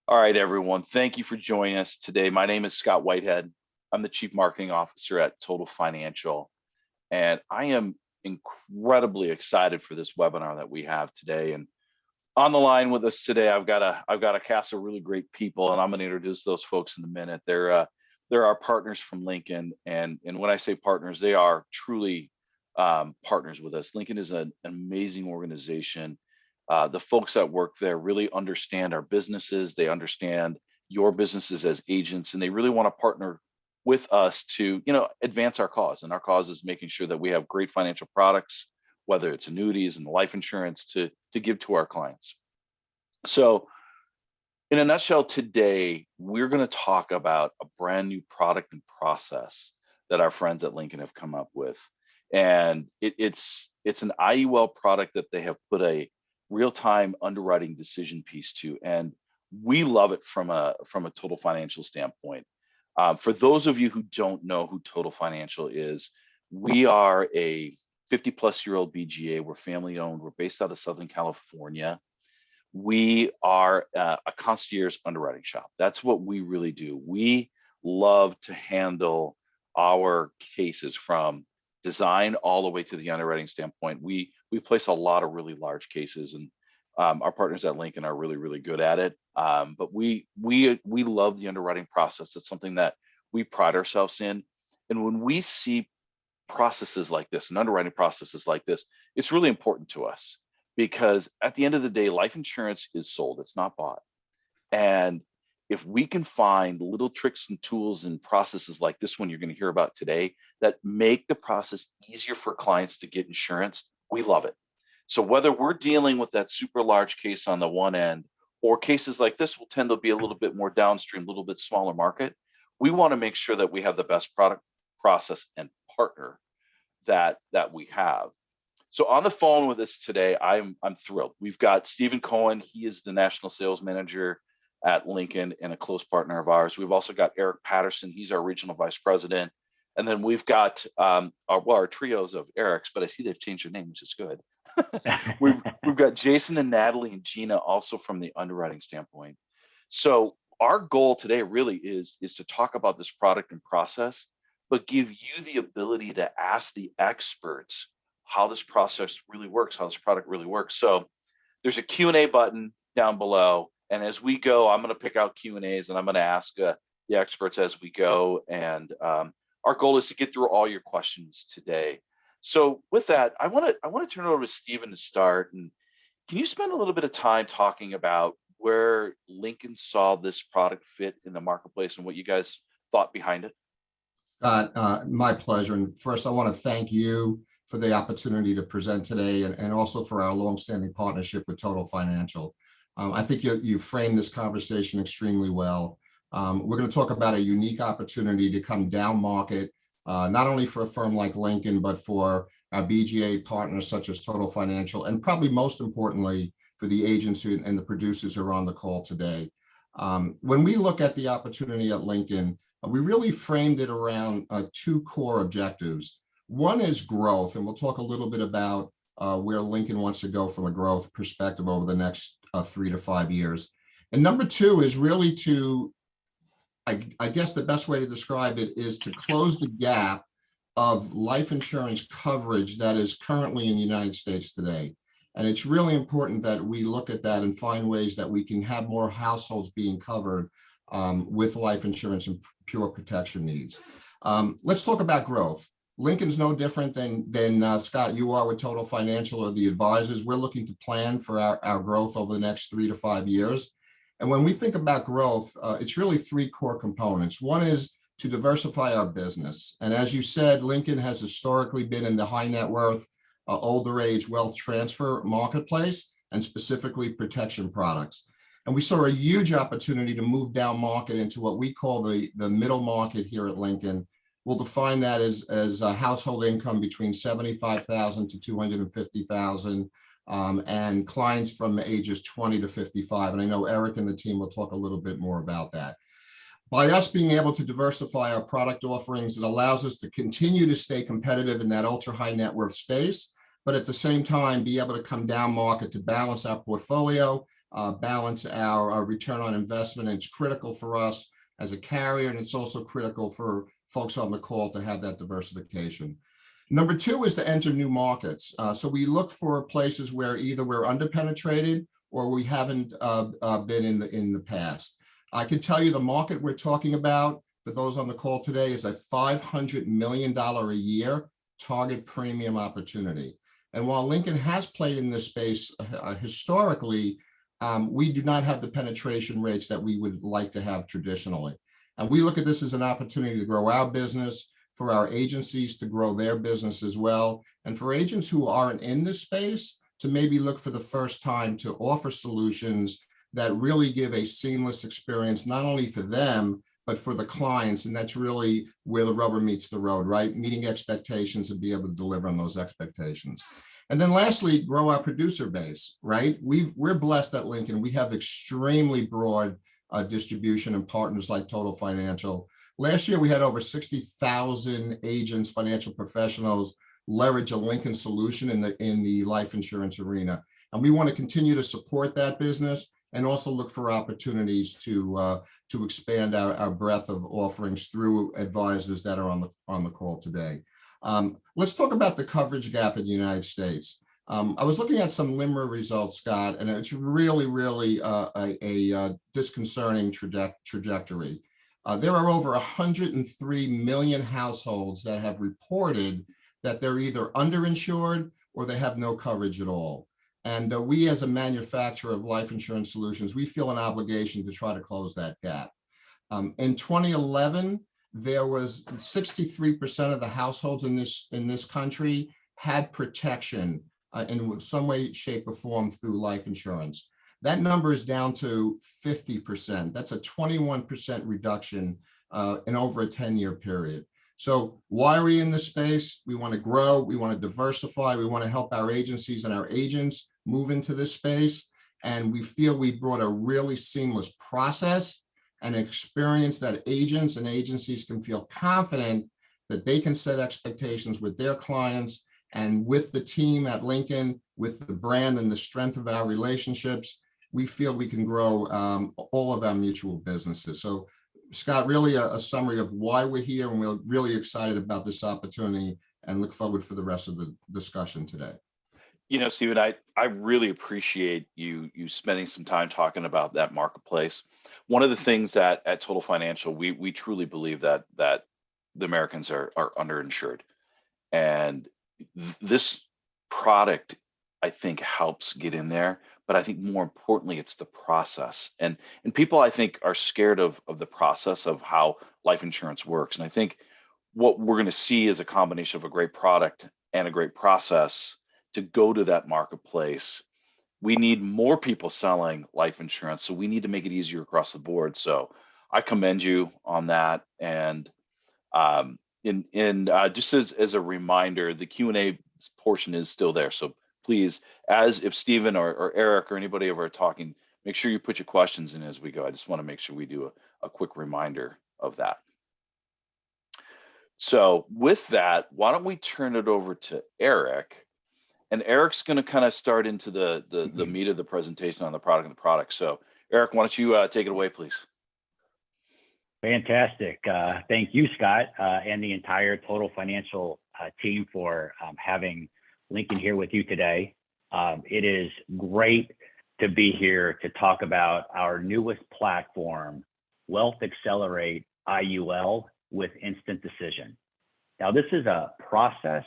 All right, everyone. Thank you for joining us today. My name is Scott Whitehead. I'm the Chief Marketing Officer at Total Financial, and I am incredibly excited for this webinar that we have today. And on the line with us today, I've got a cast of really great people, and I'm going to introduce those folks in a minute. They're our partners from Lincoln, and when I say partners, they are truly partners with us. Lincoln is an amazing organization. The folks that work there really understand our businesses. They understand your businesses as agents, and they really want to partner with us to, advance our cause. And our cause is making sure that we have great financial products, whether it's annuities and life insurance, to give to our clients. So, in a nutshell, today we're going to talk about a brand new product and process that our friends at Lincoln have come up with, and it's an IUL product that they have put a real-time underwriting decision piece to, and we love it from a Total Financial standpoint. For those of you who don't know who Total Financial is, we are a 50-plus-year-old BGA. We're family-owned. We're based out of Southern California. We are a concierge underwriting shop. That's what we really do. We love to handle our cases from design all the way to the underwriting standpoint. We place a lot of really large cases, and our partners at Lincoln are really, really good at it. But we love the underwriting process. It's something that we pride ourselves in. And when we see processes like this and underwriting processes like this, it's really important to us, because at the end of the day, life insurance is sold, it's not bought. And if we can find little tricks and tools and processes like this one you're going to hear about today that make the process easier for clients to get insurance, we love it. So whether we're dealing with that super large case on the one end, or cases like this will tend to be a little bit more downstream, a little bit smaller market, we want to make sure that we have the best product, process, and partner that we have. So on the phone with us today, I'm thrilled. We've got Stephen Cohen. He is the National Sales Manager at Lincoln and a close partner of ours. We've also got Eric Patterson. He's our Regional Vice President. And then we've got our trios of Erics, but I see they've changed their name, which is good. We've got Jason and Natalie and Gina also from the underwriting standpoint. So our goal today really is to talk about this product and process, but give you the ability to ask the experts how this process really works, how this product really works. So there's a Q&A button down below. And as we go, I'm going to pick out Q&As and I'm going to ask the experts as we go. And our goal is to get through all your questions today. So with that, I want to turn it over to Stephen to start. And can you spend a little bit of time talking about where Lincoln saw this product fit in the marketplace and what you guys thought behind it? My pleasure. And first, I want to thank you for the opportunity to present today, and also for our longstanding partnership with Total Financial. I think you framed this conversation extremely well. We're going to talk about a unique opportunity to come down market, not only for a firm like Lincoln, but for our BGA partners such as Total Financial, and probably most importantly, for the agents and the producers who are on the call today. When we look at the opportunity at Lincoln, we really framed it around two core objectives. One is growth, and we'll talk a little bit about where Lincoln wants to go from a growth perspective over the next 3 to 5 years. And number two is really to, I guess the best way to describe it is to close the gap of life insurance coverage that is currently in the United States today. And it's really important that we look at that and find ways that we can have more households being covered with life insurance and pure protection needs. Let's talk about growth. Lincoln's no different than Scott, you are with Total Financial or the advisors. We're looking to plan for our growth over the next 3 to 5 years. And when we think about growth, it's really three core components. One is to diversify our business. And as you said, Lincoln has historically been in the high net worth, older age wealth transfer marketplace, and specifically protection products. And we saw a huge opportunity to move down market into what we call the middle market here at Lincoln. We'll define that as a household income between $75,000 to $250,000, and clients from ages 20 to 55. And I know Eric and the team will talk a little bit more about that. By us being able to diversify our product offerings, it allows us to continue to stay competitive in that ultra high net worth space, but at the same time, be able to come down market to balance our portfolio balance our return on investment. And it's critical for us as a carrier, and it's also critical for folks on the call to have that diversification. Number two is to enter new markets. So we look for places where either we're underpenetrated or we haven't been in the past. I can tell you the market we're talking about for those on the call today is a $500 million a year target premium opportunity. And while Lincoln has played in this space historically, we do not have the penetration rates that we would like to have traditionally. And we look at this as an opportunity to grow our business, for our agencies to grow their business as well, and for agents who aren't in this space to maybe look for the first time to offer solutions that really give a seamless experience, not only for them, but for the clients. And that's really where the rubber meets the road, right? Meeting expectations and be able to deliver on those expectations. And then lastly, grow our producer base, right? We're blessed at Lincoln. We have extremely broad distribution and partners like Total Financial. Last year, we had over 60,000 agents, financial professionals leverage a Lincoln solution in the life insurance arena. And we want to continue to support that business and also look for opportunities to expand our breadth of offerings through advisors that are on the call today. Let's talk about the coverage gap in the United States. I was looking at some LIMRA results, Scott, and it's really a disconcerting trajectory. There are over 103 million households that have reported that they're either underinsured or they have no coverage at all. And we, as a manufacturer of life insurance solutions, we feel an obligation to try to close that gap. In 2011, there was 63% of the households in this country had protection in some way, shape, or form through life insurance. That number is down to 50%. That's a 21% reduction in over a 10-year period. So why are we in this space? We want to grow, we want to diversify, we want to help our agencies and our agents move into this space. And we feel we brought a really seamless process and experience that agents and agencies can feel confident that they can set expectations with their clients, and with the team at Lincoln, with the brand and the strength of our relationships, we feel we can grow all of our mutual businesses. So Scott, really a summary of why we're here, and we're really excited about this opportunity and look forward for the rest of the discussion today. You know, Stephen, I really appreciate you spending some time talking about that marketplace. One of the things that at Total Financial, we truly believe that the Americans are underinsured. And this product, I think, helps get in there. But I think more importantly, it's the process. And people, I think, are scared of the process of how life insurance works. And I think what we're going to see is a combination of a great product and a great process to go to that marketplace. We need more people selling life insurance, so we need to make it easier across the board. So I commend you on that. And just as a reminder, the Q&A portion is still there. So please, as if Stephen or Eric or anybody ever are talking, make sure you put your questions in as we go. I just want to make sure we do a quick reminder of that. So with that, why don't we turn it over to Eric? And Eric's going to kind of start into the meat of the presentation on the product and the product. So Eric, why don't you take it away, please? Fantastic. Thank you, Scott, and the entire Total Financial team for having Lincoln here with you today. It is great to be here to talk about our newest platform, Wealth Accelerate IUL with Instant Decision. Now, this is a process,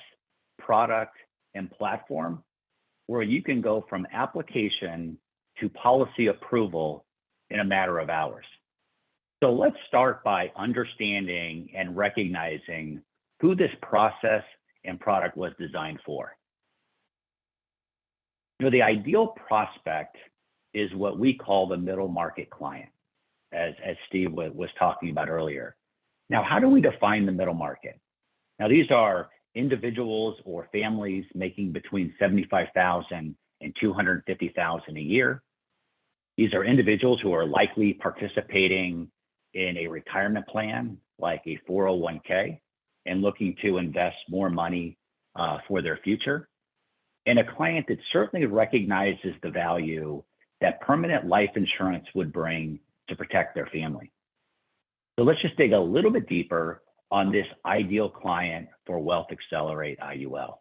product, and platform where you can go from application to policy approval in a matter of hours. So let's start by understanding and recognizing who this process and product was designed for. You know, the ideal prospect is what we call the middle market client, as Steve was talking about earlier. Now, how do we define the middle market? Now, these are individuals or families making between $75,000 and $250,000 a year. These are individuals who are likely participating in a retirement plan like a 401k and looking to invest more money for their future. And a client that certainly recognizes the value that permanent life insurance would bring to protect their family. So let's just dig a little bit deeper on this ideal client for Wealth Accelerate IUL.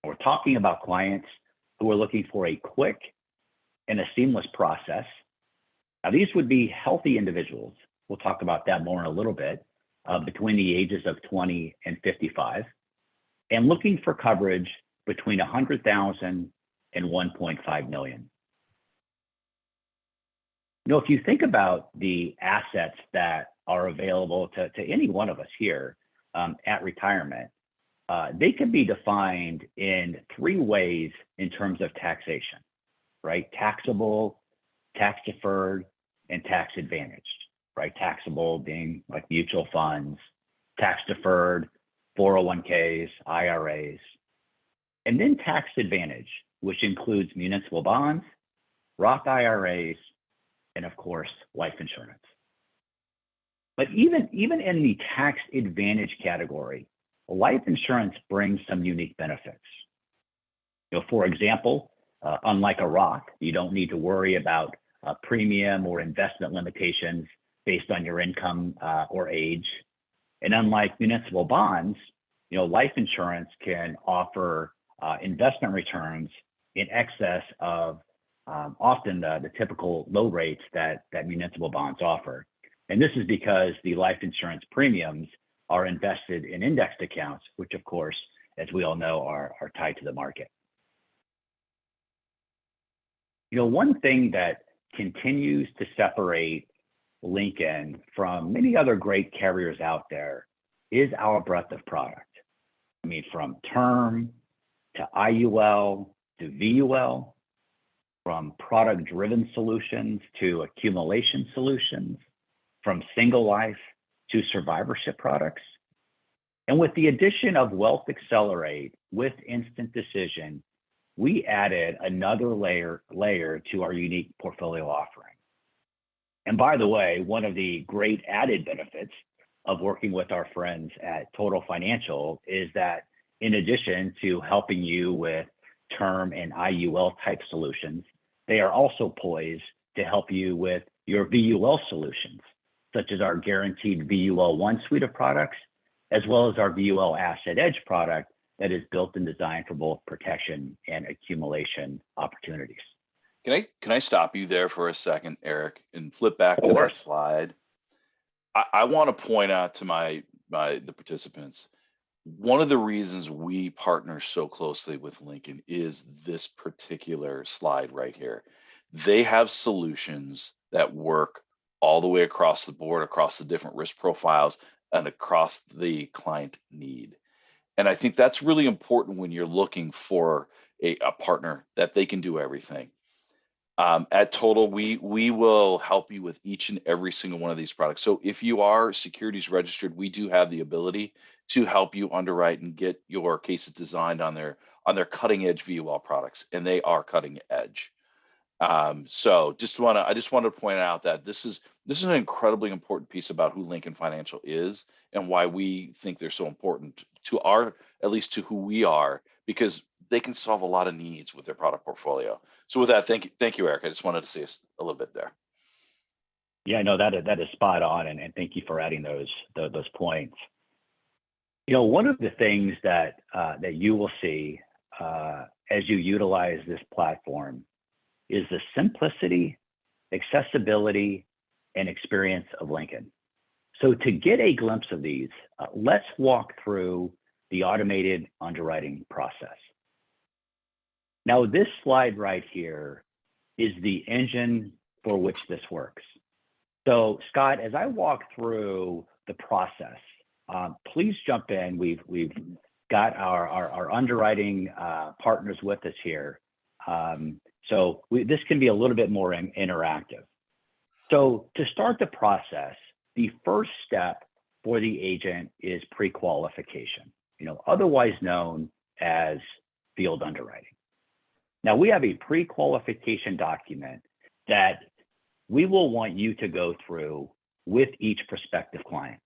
We're talking about clients who are looking for a quick and a seamless process. Now, these would be healthy individuals. We'll talk about that more in a little bit, between the ages of 20 and 55, and looking for coverage between 100,000 and 1.5 million. You know, if you think about the assets that are available to any one of us here at retirement, they can be defined in three ways in terms of taxation, right? Taxable, tax deferred, and tax advantaged, right? Taxable being like mutual funds, tax deferred, 401ks, IRAs, and then tax advantage, which includes municipal bonds, Roth IRAs, and of course, life insurance. But even in the tax advantage category, life insurance brings some unique benefits. You know, for example, unlike a Roth, you don't need to worry about premium or investment limitations based on your income or age. And unlike municipal bonds, you know, life insurance can offer investment returns in excess of often the typical low rates that municipal bonds offer. And this is because the life insurance premiums are invested in indexed accounts, which of course, as we all know, are tied to the market. You know, one thing that continues to separate Lincoln from many other great carriers out there is our breadth of product. I mean, from term to IUL to VUL, from product-driven solutions to accumulation solutions, from single life to survivorship products. And with the addition of Wealth Accelerate with Instant Decision, we added another layer to our unique portfolio offering. And by the way, one of the great added benefits of working with our friends at Total Financial is that in addition to helping you with term and IUL type solutions, they are also poised to help you with your VUL solutions, such as our guaranteed VUL1 suite of products, as well as our VUL Asset Edge product that is built and designed for both protection and accumulation opportunities. Can I stop you there for a second, Eric, and flip back to that slide? I want to point out to the participants, one of the reasons we partner so closely with Lincoln is this particular slide right here. They have solutions that work all the way across the board, across the different risk profiles, and across the client need. And I think that's really important when you're looking for a partner that they can do everything. At Total, we will help you with each and every single one of these products. So if you are securities registered, we do have the ability to help you underwrite and get your cases designed on their cutting edge VUL products, and they are cutting edge. So I just want to point out that this is an incredibly important piece about who Lincoln Financial is and why we think they're so important to at least to who we are, because they can solve a lot of needs with their product portfolio. So with that, thank you, Eric. I just wanted to see us a little bit there. Yeah, no, that is spot on, and thank you for adding those points. You know, one of the things that you will see as you utilize this platform is the simplicity, accessibility, and experience of Lincoln. So to get a glimpse of these, let's walk through the automated underwriting process. Now, this slide right here is the engine for which this works. So Scott, as I walk through the process, please jump in. We've got our underwriting partners with us here. So this can be a little bit more interactive. So to start the process, the first step for the agent is pre-qualification, otherwise known as field underwriting. Now, we have a pre-qualification document that we will want you to go through with each prospective client.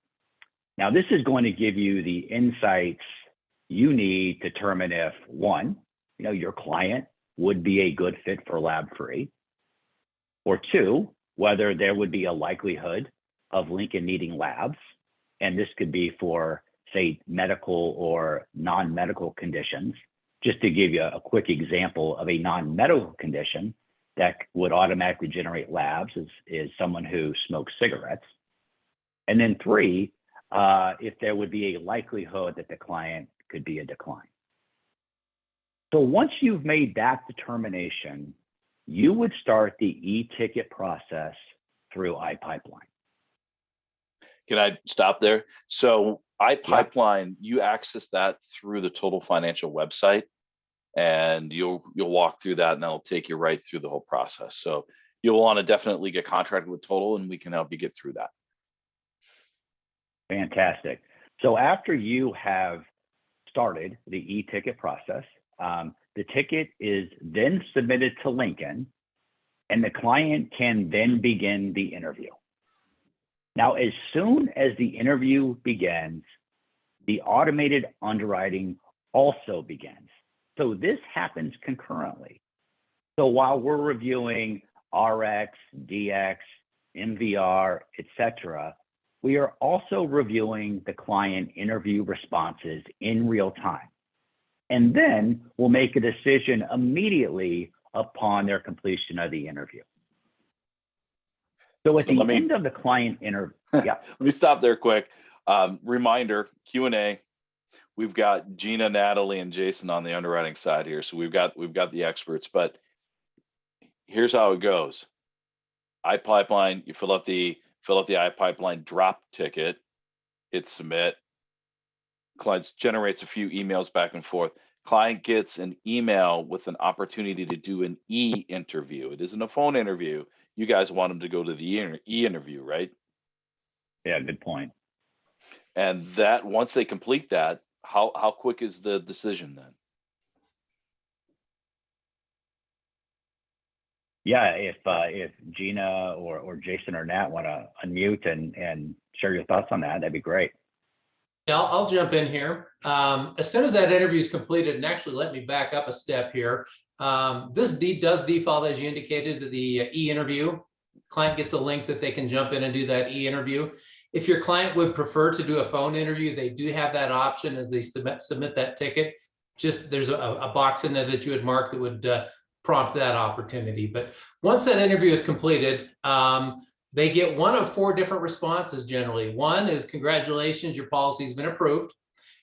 Now, this is going to give you the insights you need to determine if, one, your client would be a good fit for lab-free, or two, whether there would be a likelihood of Lincoln needing labs, and this could be for, say, medical or non-medical conditions. Just to give you a quick example of a non-medical condition that would automatically generate labs is someone who smokes cigarettes. And then three, if there would be a likelihood that the client could be a decline. So once you've made that determination, you would start the e-ticket process through iPipeline. Can I stop there? So iPipeline, you access that through the Total Financial website, and you'll walk through that, and that'll take you right through the whole process. So you'll want to definitely get contracted with Total, and we can help you get through that. Fantastic. So after you have started the e-ticket process, the ticket is then submitted to Lincoln, and the client can then begin the interview. Now, as soon as the interview begins, the automated underwriting also begins. So this happens concurrently. So while we're reviewing RX, DX, MVR, etc., we are also reviewing the client interview responses in real time. And then we'll make a decision immediately upon their completion of the interview. So at the end of the client interview, yeah. Let me stop there quick. Reminder, Q&A. We've got Gina, Natalie, and Jason on the underwriting side here. So we've got the experts, but here's how it goes. iPipeline, you fill out the iPipeline drop ticket, hit submit. Client generates a few emails back and forth. Client gets an email with an opportunity to do an e-interview. It isn't a phone interview. You guys want them to go to the e-interview, right? Yeah, good point. And that once they complete that, how quick is the decision then? Yeah, if Gina or Jason or Nat want to unmute and share your thoughts on that, that'd be great. Yeah, I'll jump in here. As soon as that interview is completed, and actually let me back up a step here. This does default, as you indicated, to the e-interview. Client gets a link that they can jump in and do that e-interview. If your client would prefer to do a phone interview, they do have that option as they submit that ticket. Just there's a box in there that you would mark that would prompt that opportunity. But once that interview is completed, they get one of 4 different responses generally. One is, congratulations, your policy's been approved.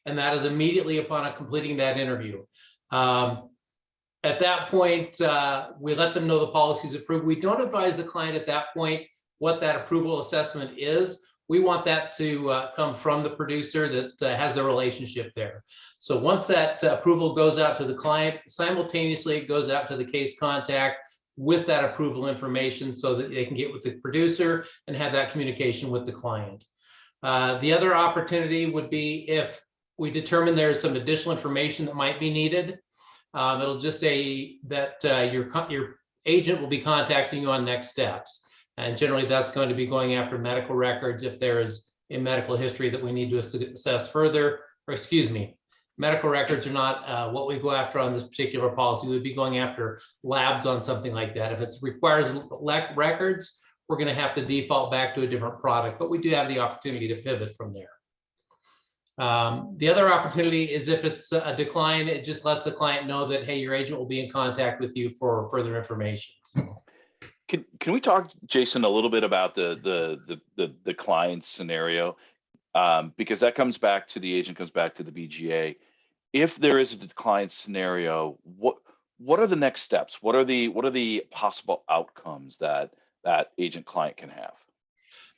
And that is immediately upon completing that interview. At that point, we let them know the policy's approved. We don't advise the client at that point what that approval assessment is. We want that to come from the producer that has the relationship there. So once that approval goes out to the client, simultaneously it goes out to the case contact with that approval information so that they can get with the producer and have that communication with the client. The other opportunity would be if we determine there's some additional information that might be needed. It'll just say that your agent will be contacting you on next steps. And generally that's going to be going after medical records if there is a medical history that we need to assess further, or excuse me, medical records are not what we go after on this particular policy. We'd be going after labs on something like that. If it requires records, we're going to have to default back to a different product, but we do have the opportunity to pivot from there. The other opportunity is if it's a decline, it just lets the client know that, hey, your agent will be in contact with you for further information. So. Can we talk, Jason, a little bit about the client scenario? Because that comes back to the agent, comes back to the BGA. If there is a decline scenario, what are the next steps? What are the possible outcomes that agent client can have?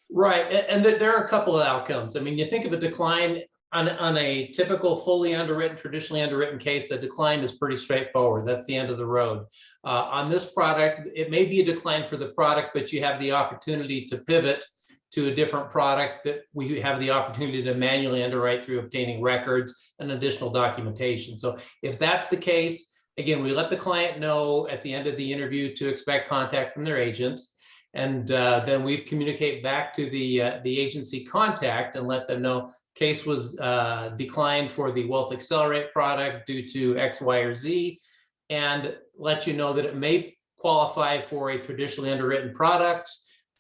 Right, and there are a couple of outcomes. I mean, you think of a decline on a typical fully underwritten, traditionally underwritten case, the decline is pretty straightforward. That's the end of the road. On this product, it may be a decline for the product, but you have the opportunity to pivot to a different product that we have the opportunity to manually underwrite through obtaining records and additional documentation. So if that's the case, again, we let the client know at the end of the interview to expect contact from their agents. And then we communicate back to the agency contact and let them know case was declined for the Wealth Accelerate product due to X, Y, or Z. and let you know that it may qualify for a traditionally underwritten product,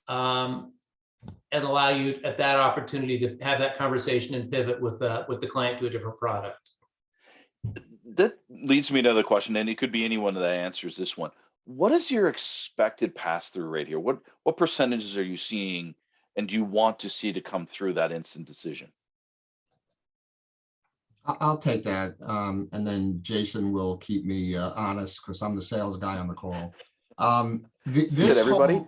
and allow you at that opportunity to have that conversation and pivot with the client to a different product. That leads me to another question, and it could be anyone that answers this one. What is your expected pass-through rate here? What percentages are you seeing, and do you want to see to come through that instant decision? I'll take that. And then Jason will keep me honest because I'm the sales guy on the call. This everybody?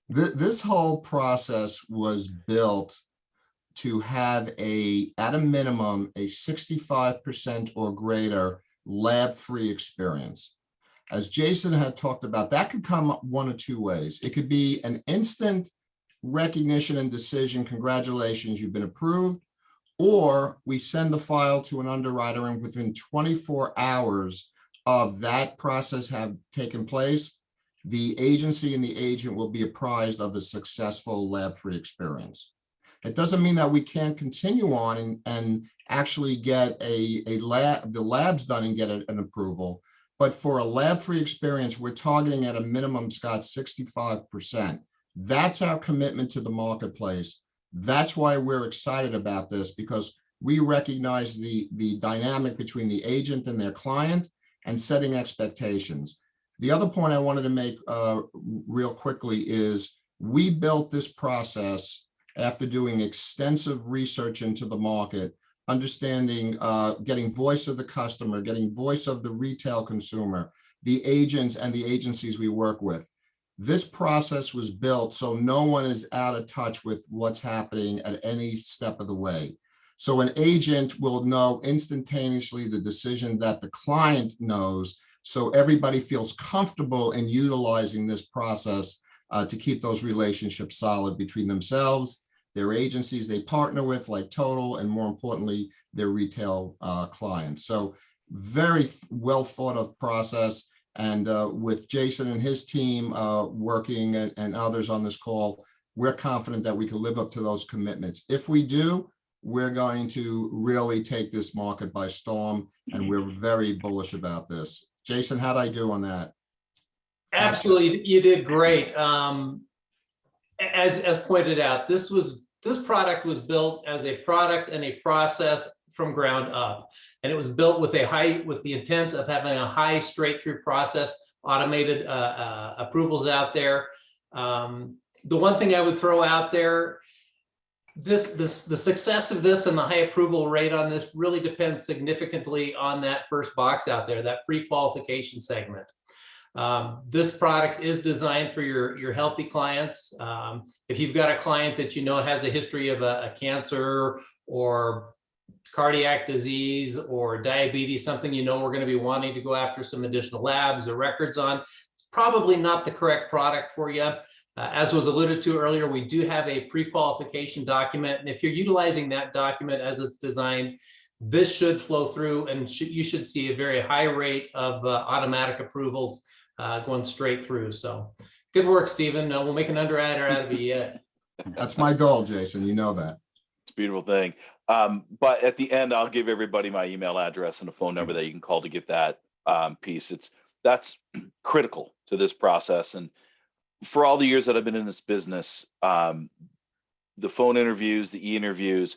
This whole process was built to have at a minimum, a 65% or greater lab-free experience. As Jason had talked about, that could come one of two ways. It could be an instant recognition and decision, congratulations, you've been approved, or we send the file to an underwriter and within 24 hours of that process have taken place, the agency and the agent will be apprised of a successful lab-free experience. It doesn't mean that we can't continue on and actually get the labs done and get an approval. But for a lab-free experience, we're targeting at a minimum, Scott, 65%. That's our commitment to the marketplace. That's why we're excited about this, because we recognize the dynamic between the agent and their client and setting expectations. The other point I wanted to make real quickly is we built this process after doing extensive research into the market, understanding, getting voice of the customer, getting voice of the retail consumer, the agents and the agencies we work with. This process was built so no one is out of touch with what's happening at any step of the way. So an agent will know instantaneously the decision that the client knows, so everybody feels comfortable in utilizing this process to keep those relationships solid between themselves, their agencies they partner with, like Total, and more importantly, their retail clients. So very well thought of process. And with Jason and his team working and others on this call, we're confident that we can live up to those commitments. If we do, we're going to really take this market by storm, and we're very bullish about this. Jason, how'd I do on that? Absolutely, you did great. As pointed out, this product was built as a product and a process from ground up, and it was built with the intent of having a high straight-through process, automated approvals out there. The one thing I would throw out there, the success of this and the high approval rate on this really depends significantly on that first box out there, that pre-qualification segment. This product is designed for your healthy clients. If you've got a client that you know has a history of a cancer or cardiac disease or diabetes, something you know we're going to be wanting to go after some additional labs or records on, it's probably not the correct product for you. As was alluded to earlier, we do have a pre-qualification document, and if you're utilizing that document as it's designed, this should flow through, and you should see a very high rate of automatic approvals going straight through. So good work, Stephen. We'll make an underwriter out of you yet. That's my goal, Jason. You know that. It's a beautiful thing. But at the end, I'll give everybody my email address and a phone number that you can call to get that piece. That's critical to this process. And for all the years that I've been in this business, the phone interviews, the e-interviews,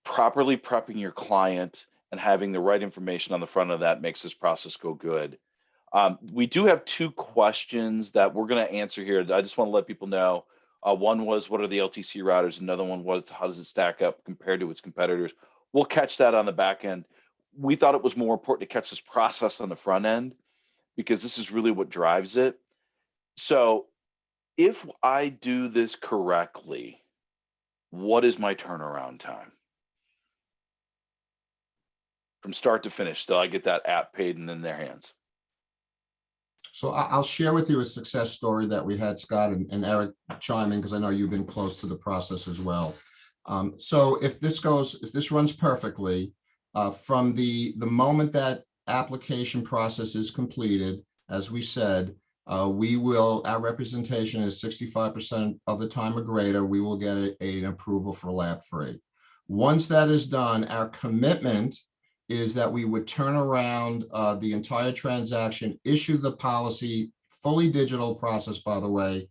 properly prepping your client and having the right information on the front of that makes this process go good. We do have two questions that we're going to answer here. I just want to let people know. One was, what are the LTC routers? Another one was, how does it stack up compared to its competitors? We'll catch that on the back end. We thought it was more important to catch this process on the front end because this is really what drives it. So if I do this correctly, what is my turnaround time? From start to finish, till I get that app paid and in their hands. So I'll share with you a success story that we had, Scott, and Eric chime in because I know you've been close to the process as well. So if this runs perfectly, from the moment that application process is completed, as we said, our representation is 65% of the time or greater, we will get an approval for lab free. Once that is done, our commitment is that we would turn around the entire transaction, issue the policy, fully digital process, by the way,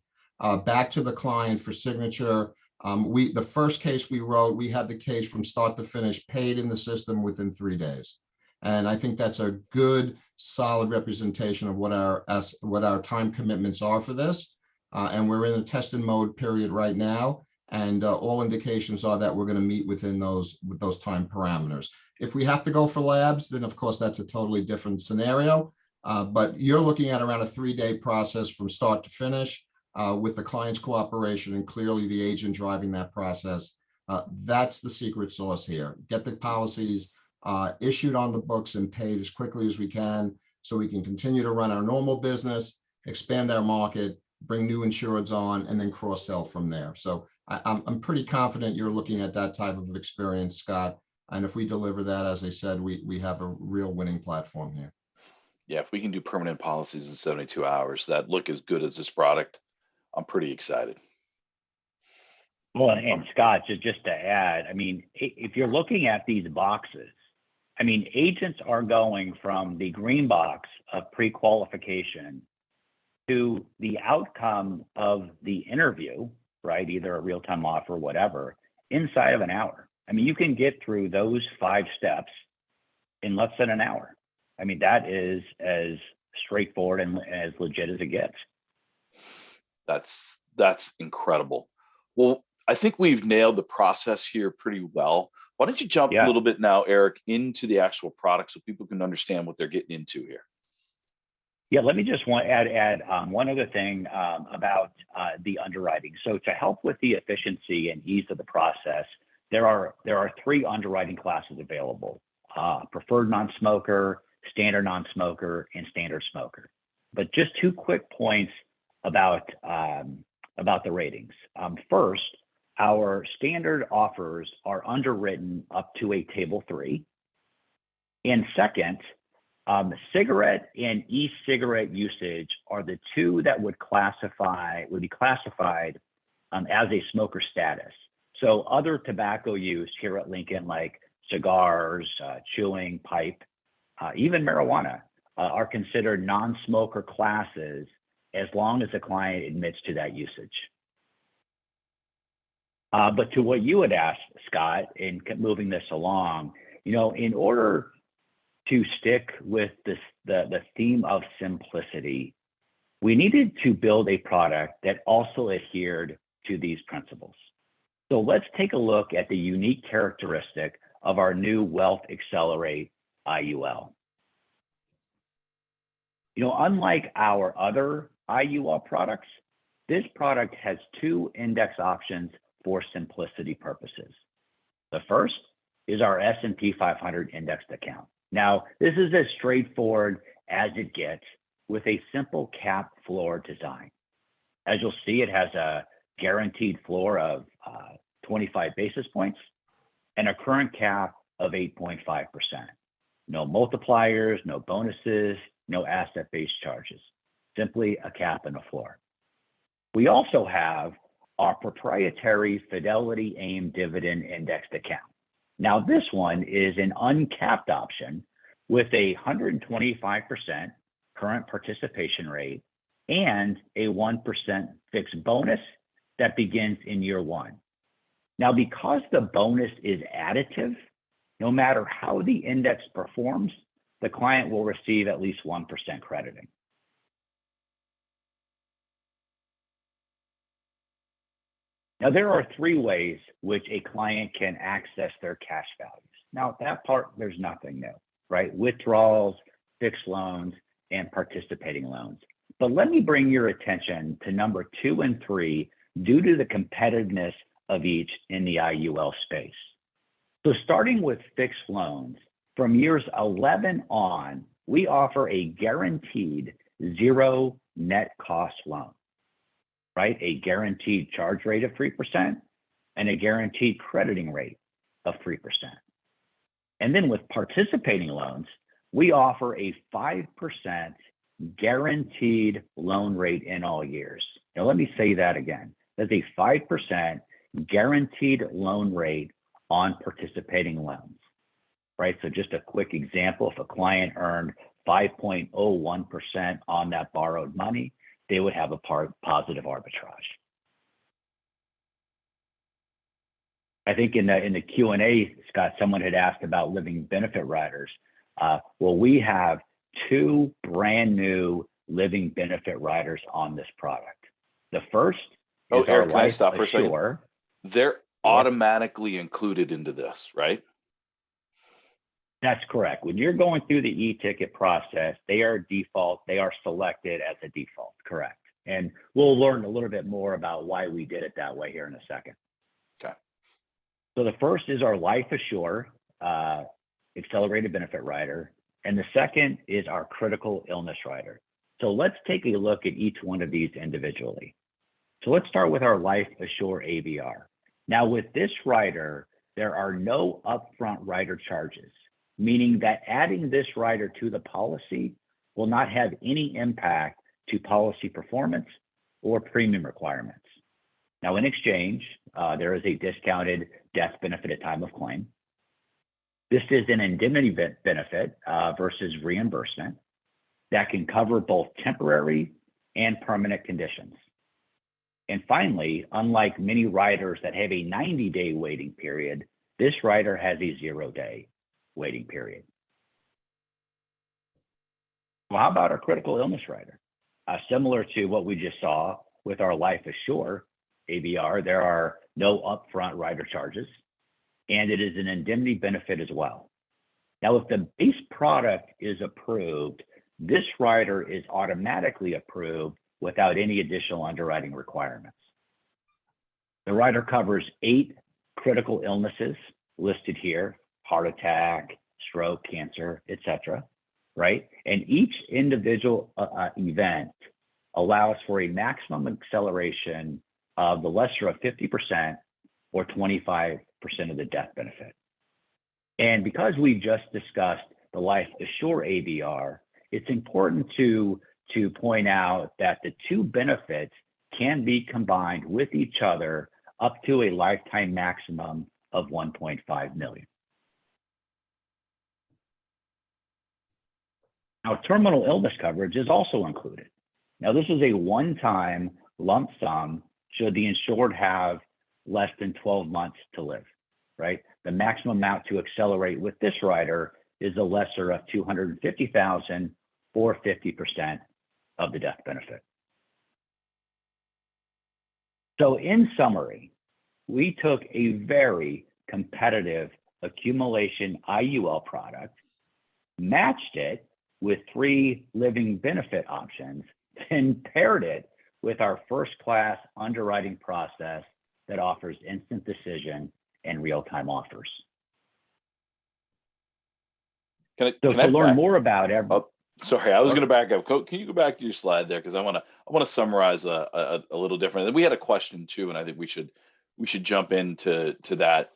back to the client for signature. The first case we wrote, we had the case from start to finish paid in the system within 3 days. And I think that's a good, solid representation of what our time commitments are for this. And we're in a testing mode period right now. And all indications are that we're going to meet within those time parameters. If we have to go for labs, then of course that's a totally different scenario. But you're looking at around a 3-day process from start to finish with the client's cooperation and clearly the agent driving that process. That's the secret sauce here. Get the policies issued on the books and paid as quickly as we can so we can continue to run our normal business, expand our market, bring new insureds on, and then cross-sell from there. So I'm pretty confident you're looking at that type of experience, Scott. And if we deliver that, as I said, we have a real winning platform here. Yeah, if we can do permanent policies in 72 hours that look as good as this product, I'm pretty excited. Well, and Scott, just to add, I mean, if you're looking at these boxes, I mean, agents are going from the green box of pre-qualification to the outcome of the interview, right? Either a real-time offer or whatever, inside of an hour. I mean, you can get through those 5 steps in less than an hour. I mean, that is as straightforward and as legit as it gets. That's incredible. Well, I think we've nailed the process here pretty well. Why don't you jump a little bit now, Eric, into the actual product so people can understand what they're getting into here? Yeah, let me just add one other thing about the underwriting. So to help with the efficiency and ease of the process, there are 3 underwriting classes available: preferred non-smoker, standard non-smoker, and standard smoker. But just 2 quick points about the ratings. First, our standard offers are underwritten up to a table 3. And second, cigarette and e-cigarette usage are the 2 that would be classified as a smoker status. So other tobacco use here at Lincoln, like cigars, chewing, pipe, even marijuana, are considered non-smoker classes as long as the client admits to that usage. But to what you had asked, Scott, in moving this along, you know, in order to stick with the theme of simplicity, we needed to build a product that also adhered to these principles. So let's take a look at the unique characteristic of our new Wealth Accelerate IUL. You know, unlike our other IUL products, this product has 2 index options for simplicity purposes. The first is our S&P 500 indexed account. Now, this is as straightforward as it gets with a simple cap floor design. As you'll see, it has a guaranteed floor of 25 basis points and a current cap of 8.5%. No multipliers, no bonuses, no asset-based charges, simply a cap and a floor. We also have our proprietary Fidelity AIM dividend indexed account. Now, this one is an uncapped option with a 125% current participation rate and a 1% fixed bonus that begins in year 1. Now, because the bonus is additive, no matter how the index performs, the client will receive at least 1% crediting. Now, there are 3 ways which a client can access their cash values. Now, that part, there's nothing new, right? Withdrawals, fixed loans, and participating loans. But let me bring your attention to number 2 and 3 due to the competitiveness of each in the IUL space. So starting with fixed loans, from years 11 on, we offer a guaranteed 0 net cost loan, right? A guaranteed charge rate of 3% and a guaranteed crediting rate of 3%. And then with participating loans, we offer a 5% guaranteed loan rate in all years. Now, let me say that again. That's a 5% guaranteed loan rate on participating loans. right? So just a quick example, if a client earned 5.01% on that borrowed money, they would have a positive arbitrage. I think in the Q&A, Scott, someone had asked about living benefit riders. Well, we have 2 brand new living benefit riders on this product. The first is our Eric, can I Life stop for a second? Assure. They're automatically included into this, right? That's correct. When you're going through the e-ticket process, they are selected as a default, correct. And we'll learn a little bit more about why we did it that way here in a second. Okay. So the first is our Life Assure accelerated benefit rider, and the second is our critical illness rider. So let's take a look at each one of these individually. So let's start with our Life Assure ABR. Now with this rider, there are no upfront rider charges, meaning that adding this rider to the policy will not have any impact to policy performance or premium requirements. Now in exchange, there is a discounted death benefit at time of claim. This is an indemnity benefit versus reimbursement that can cover both temporary and permanent conditions. And finally, unlike many riders that have a 90-day waiting period, this rider has a 0-day waiting period. Well, how about our critical illness rider? Similar to what we just saw with our Life Assure ABR, there are no upfront rider charges, and it is an indemnity benefit as well. Now, if the base product is approved, this rider is automatically approved without any additional underwriting requirements. The rider covers 8 critical illnesses listed here: heart attack, stroke, cancer, etc. Right? And each individual event allows for a maximum acceleration of the lesser of 50% or 25% of the death benefit. And because we just discussed the Life Assure ABR, it's important to point out that the 2 benefits can be combined with each other up to a lifetime maximum of $1.5 million. Now, terminal illness coverage is also included. Now, this is a one-time lump sum should the insured have less than 12 months to live, right? The maximum amount to accelerate with this rider is the lesser of $250,000 or 50% of the death benefit. So in summary, we took a very competitive accumulation IUL product, matched it with 3 living benefit options, and paired it with our first-class underwriting process that offers instant decision and real-time offers. Can to learn more about sorry, I was going to back up. Can you go back to your slide there, because I want to summarize a little different. And we had a question too, and I think we should jump into that.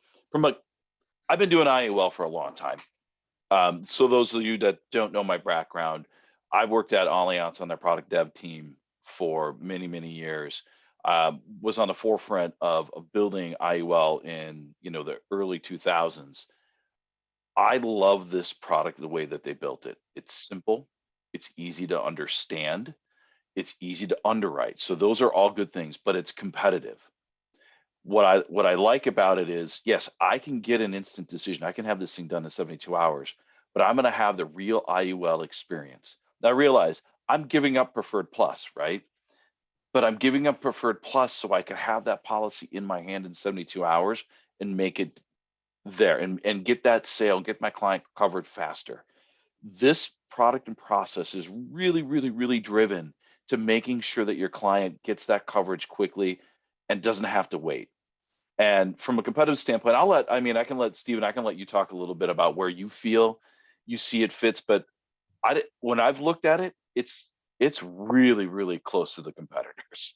I've been doing IUL for a long time. So those of you that don't know my background, I've worked at Allianz on their product dev team for many, many years. Was on the forefront of building IUL in the early 2000s. I love this product the way that they built it. It's simple, it's easy to understand, it's easy to underwrite. So those are all good things, but it's competitive. What I like about it is, yes, I can get an instant decision. I can have this thing done in 72 hours, but I'm going to have the real IUL experience. Now I realize I'm giving up Preferred Plus, right? But I'm giving up Preferred Plus so I can have that policy in my hand in 72 hours and make it there and get that sale, get my client covered faster. This product and process is really, really, really driven to making sure that your client gets that coverage quickly and doesn't have to wait. And from a competitive standpoint, I can let Stephen, I can let you talk a little bit about where you feel you see it fits, but when I've looked at it, it's really, really close to the competitors.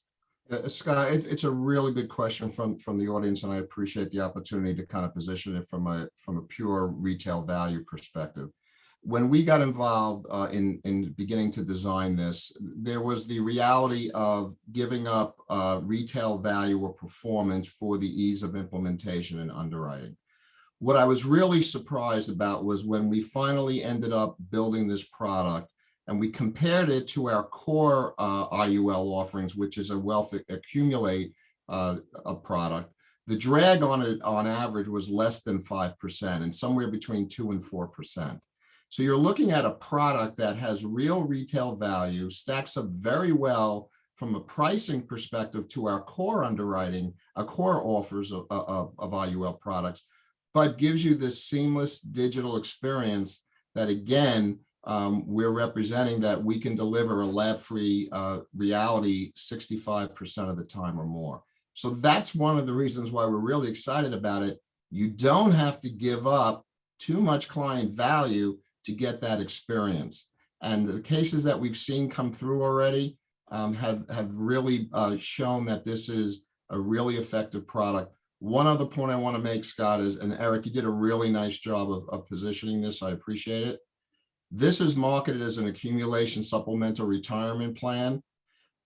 Scott, it's a really good question from the audience, and I appreciate the opportunity to kind of position it from a pure retail value perspective. When we got involved in beginning to design this, there was the reality of giving up retail value or performance for the ease of implementation and underwriting. What I was really surprised about was when we finally ended up building this product and we compared it to our core IUL offerings, which is a wealth accumulate a product. The drag on it on average was less than 5% and somewhere between 2 and 4%. So you're looking at a product that has real retail value, stacks up very well from a pricing perspective to our core underwriting, our core offers of IUL products, but gives you this seamless digital experience that, again, we're representing that we can deliver a lab-free reality 65% of the time or more. So that's one of the reasons why we're really excited about it. You don't have to give up too much client value to get that experience. And the cases that we've seen come through already have really shown that this is a really effective product. One other point I want to make, Scott, is, and Eric, you did a really nice job of positioning this. I appreciate it. This is marketed as an accumulation supplemental retirement plan,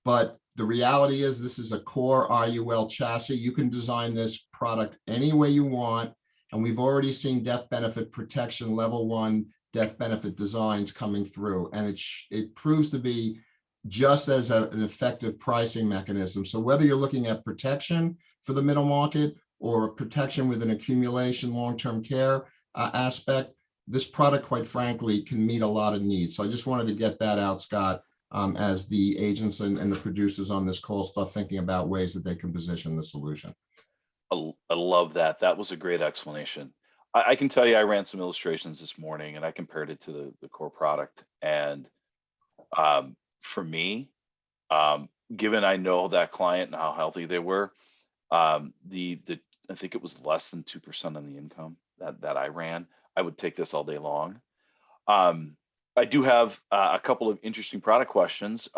but the reality is this is a core IUL chassis. You can design this product any way you want, and we've already seen death benefit protection level 1 death benefit designs coming through, and it proves to be just as an effective pricing mechanism. So whether you're looking at protection for the middle market or protection with an accumulation long-term care aspect, this product, quite frankly, can meet a lot of needs. So I just wanted to get that out, Scott, as the agents and the producers on this call start thinking about ways that they can position the solution. I love that. That was a great explanation. I can tell you, I ran some illustrations this morning and I compared it to the core product. And for me, given I know that client and how healthy they were, I think it was less than 2% on the income that I ran. I would take this all day long. I do have a couple of interesting product questions.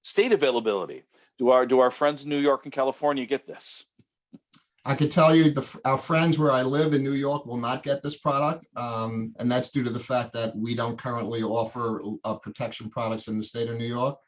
State availability. Do our friends in New York and California get this? I could tell you our friends where I live in New York will not get this product. And that's due to the fact that we don't currently offer protection products in the state of New York.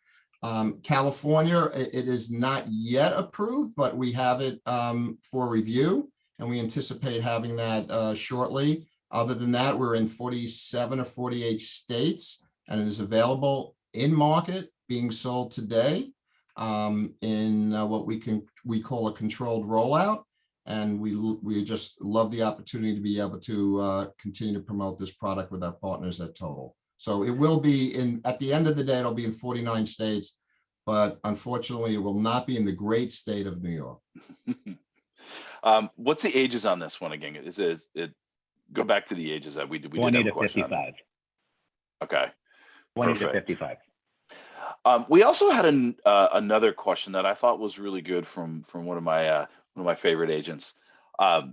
California, it is not yet approved, but we have it for review, and we anticipate having that shortly. Other than that, we're in 47 or 48 states, and it is available in market, being sold today in what we call a controlled rollout. And we just love the opportunity to be able to continue to promote this product with our partners at Total. So it will be at the end of the day, it'll be in 49 states, but unfortunately it will not be in the great state of New York. What's the ages on this one again? Is it go back to the ages that we did 20 have a to question 55. Okay. 20 Perfect. to 55. We also had another question that I thought was really good from one of my favorite agents.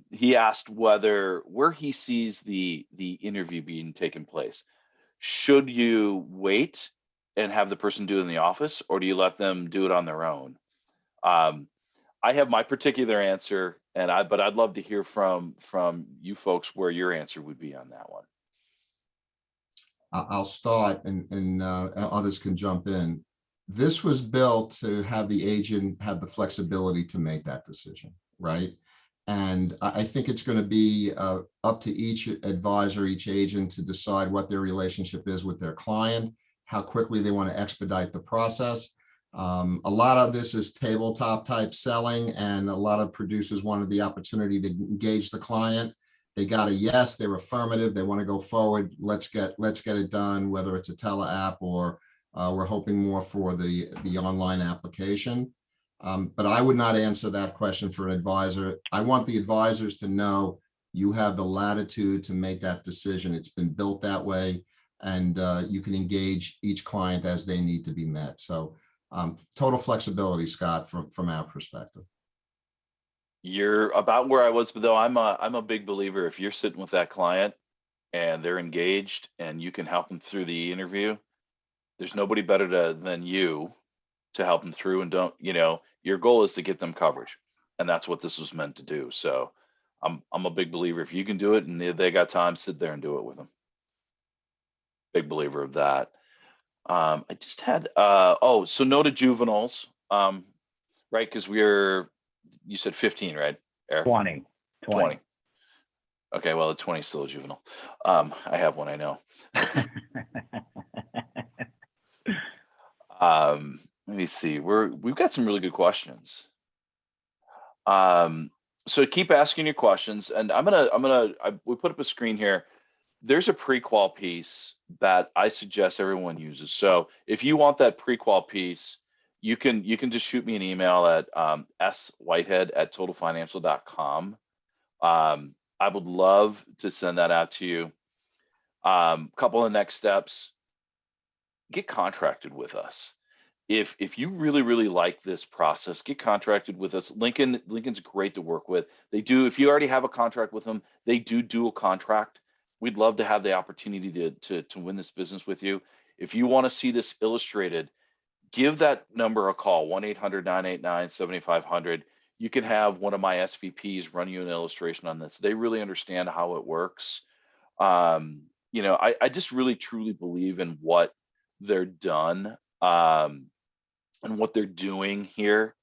He asked where he sees the interview being taken place. Should you wait and have the person do it in the office, or do you let them do it on their own? I have my particular answer, but I'd love to hear from you folks where your answer would be on that one. I'll start and others can jump in. This was built to have the agent have the flexibility to make that decision, right? And I think it's going to be up to each advisor, each agent to decide what their relationship is with their client, how quickly they want to expedite the process. A lot of this is tabletop type selling, and a lot of producers wanted the opportunity to engage the client. They got a yes, they're affirmative, they want to go forward. Let's get it done, whether it's a tele app or we're hoping more for the online application. But I would not answer that question for an advisor. I want the advisors to know you have the latitude to make that decision. It's been built that way, and you can engage each client as they need to be met. So total flexibility, Scott, from our perspective. You're about where I was, but though I'm a big believer. If you're sitting with that client and they're engaged and you can help them through the interview, there's nobody better than you to help them through. And your goal is to get them coverage, and that's what this was meant to do. So I'm a big believer. If you can do it and they got time, sit there and do it with them. Big believer of that. I just had so no to juveniles, right? Because you said 15, right, Eric? 20. Okay, well, the 20 is still a juvenile. I have one, I know. Let me see. We've got some really good questions. So keep asking your questions, and we put up a screen here. There's a pre-qual piece that I suggest everyone uses. So if you want that pre-qual piece, you can just shoot me an email at swhitehead@totalfinancial.com. I would love to send that out to you. Couple of next steps: get contracted with us. If you really like this process, get contracted with us. Lincoln's great to work with. They do, if you already have a contract with them, they do dual contract. We'd love to have the opportunity to win this business with you. If you want to see this illustrated, give that number a call, 1-800-989-7500. You can have one of my SVPs run you an illustration on this. They really understand how it works. I just really truly believe in what they're done, and what they're doing here.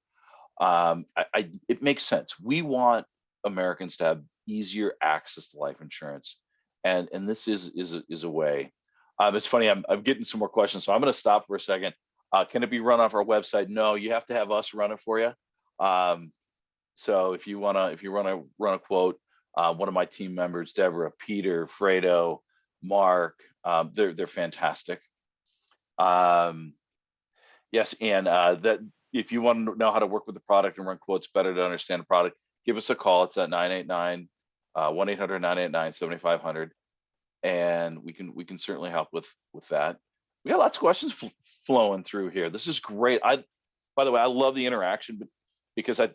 It makes sense. We want Americans to have easier access to life insurance, and this is a way. It's funny. I'm getting some more questions, so I'm going to stop for a second. Can it be run off our website? No, you have to have us run it for you. So if you wanna run a quote, one of my team members, Deborah, Peter, Fredo, Mark, they're fantastic. Yes, and that if you want to know how to work with the product and run quotes better to understand the product, give us a call. It's at 989 1-800-989-7500, and we can certainly help with that. We got lots of questions flowing through here. This is great. By the way, I love the interaction, but because I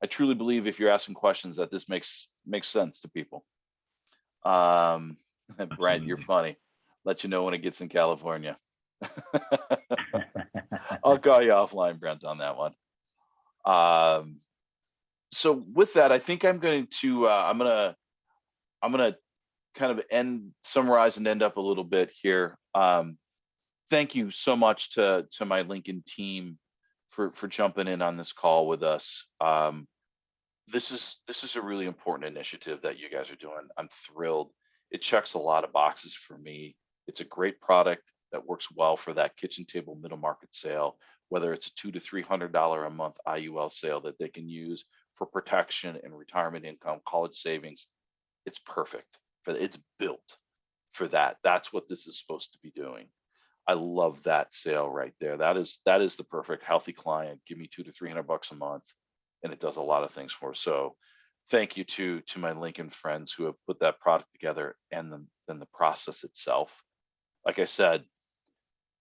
truly believe if you're asking questions that this makes sense to people. Brent, you're funny. Let you know when it gets in California. I'll call you offline, Brent, on that one. So with that, I think I'm going to kind of summarize and end up a little bit here. Thank you so much to my Lincoln team for jumping in on this call with us. This is a really important initiative that you guys are doing. I'm thrilled. It checks a lot of boxes for me. It's a great product that works well for that kitchen table middle market sale, whether it's a $200 to $300 a month IUL sale that they can use for protection and retirement income, college savings. It's perfect. It's built for that. That's what this is supposed to be doing. I love that sale right there. That is the perfect healthy client. Give me $200 to $300 a month, and it does a lot of things for us. So thank you to my Lincoln friends who have put that product together, and then the process itself. Like I said,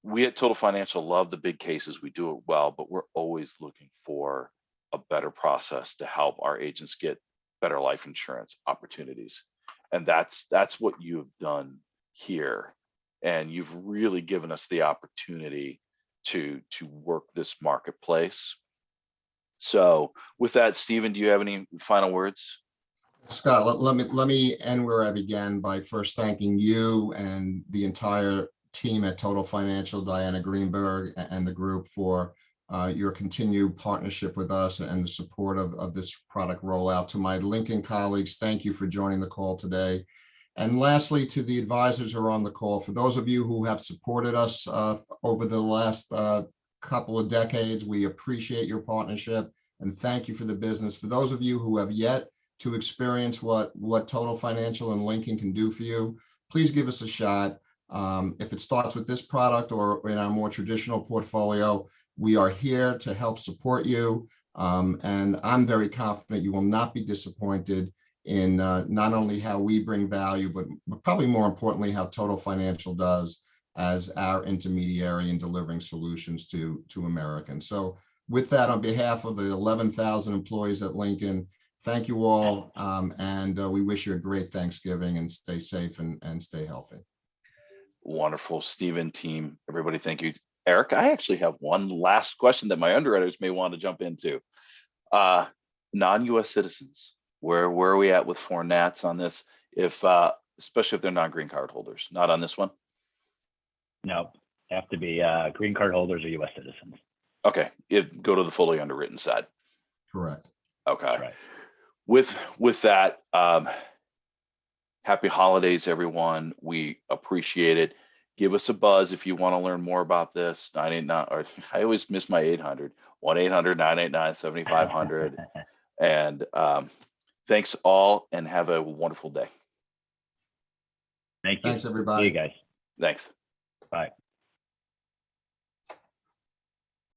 we at Total Financial love the big cases. We do it well, but we're always looking for a better process to help our agents get better life insurance opportunities. And that's what you've done here. And you've really given us the opportunity to work this marketplace. So with that, Stephen, do you have any final words? Scott, let me end where I began by first thanking you and the entire team at Total Financial, Diana Greenberg and the group, for your continued partnership with us and the support of this product rollout. To my Lincoln colleagues, thank you for joining the call today. And lastly, to the advisors who are on the call, for those of you who have supported us over the last couple of decades, we appreciate your partnership and thank you for the business. For those of you who have yet to experience what Total Financial and Lincoln can do for you, please give us a shot. If it starts with this product or in our more traditional portfolio, we are here to help support you. And I'm very confident you will not be disappointed in not only how we bring value, but probably more importantly, how Total Financial does as our intermediary in delivering solutions to Americans. So with that, on behalf of the 11,000 employees at Lincoln, thank you all. And we wish you a great Thanksgiving, and stay safe and stay healthy. Wonderful, Stephen, team, everybody. Thank you. Eric, I actually have one last question that my underwriters may want to jump into. Non-US citizens, where are we at with foreign nats on this? Especially if they're non-green card holders, not on this one? No, have to be green card holders or US citizens. Okay, go to the fully underwritten side. Correct. Okay. Right. With that, Happy holidays, everyone. We appreciate it. Give us a buzz if you want to learn more about this. 989, or I always miss my 800, 1-800-989-7500. And thanks all, and have a wonderful day. Thank you. Thanks, See everybody. you guys. Thanks. Bye.